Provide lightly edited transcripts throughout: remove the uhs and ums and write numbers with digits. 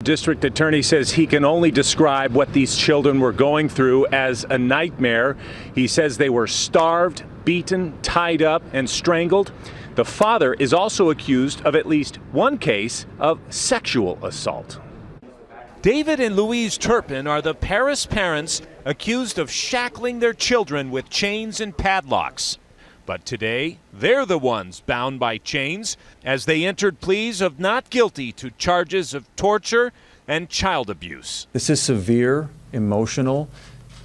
District Attorney says he can only describe what these children were going through as a nightmare. He says they were starved, beaten, tied up, and strangled. The father is also accused of at least one case of sexual assault. David and Louise Turpin are the Perris parents accused of shackling their children with chains and padlocks. But today, they're the ones bound by chains as they entered pleas of not guilty to charges of torture and child abuse. This is severe, emotional,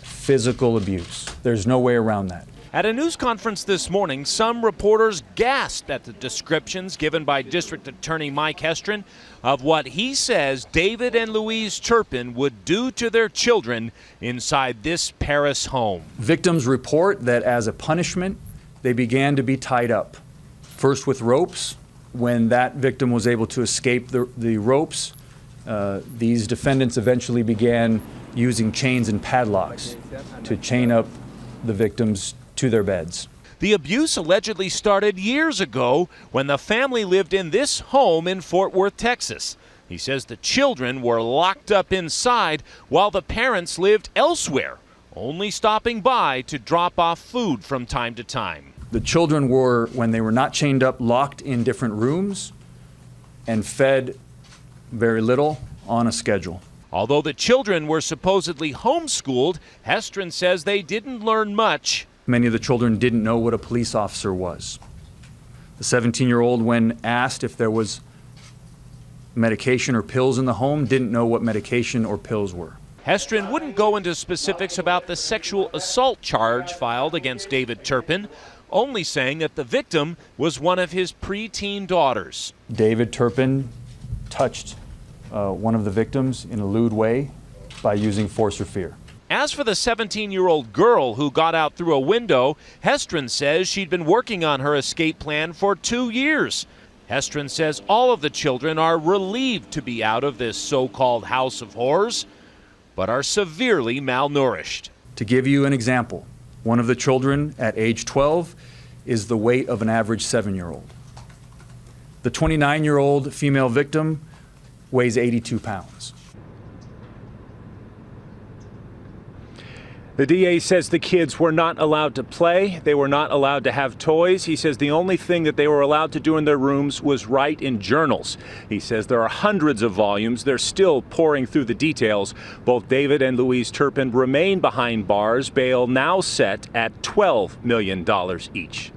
physical abuse. There's no way around that. At a news conference this morning, some reporters gasped at the descriptions given by District Attorney Mike Hestrin of what he says David and Louise Turpin would do to their children inside this Perris home. Victims report that as a punishment, they began to be tied up, first with ropes. When that victim was able to escape the ropes, these defendants eventually began using chains and padlocks to chain up the victims to their beds. The abuse allegedly started years ago when the family lived in this home in Fort Worth, Texas. He says the children were locked up inside while the parents lived elsewhere, only stopping by to drop off food from time to time. The children were, when they were not chained up, locked in different rooms and fed very little on a schedule. Although the children were supposedly homeschooled, Hestrin says they didn't learn much. Many of the children didn't know what a police officer was. The 17-year-old, when asked if there was medication or pills in the home, didn't know what medication or pills were. Hestrin wouldn't go into specifics about the sexual assault charge filed against David Turpin, only saying that the victim was one of his preteen daughters. David Turpin touched one of the victims in a lewd way by using force or fear. As for the 17-year-old girl who got out through a window, Hestrin says she'd been working on her escape plan for 2 years. Hestrin says all of the children are relieved to be out of this so-called house of horrors, but are severely malnourished. To give you an example, one of the children at age 12 is the weight of an average 7-year-old. The 29-year-old female victim weighs 82 pounds. The DA says the kids were not allowed to play. They were not allowed to have toys. He says the only thing that they were allowed to do in their rooms was write in journals. He says there are hundreds of volumes. They're still pouring through the details. Both David and Louise Turpin remain behind bars, bail now set at $12 million each.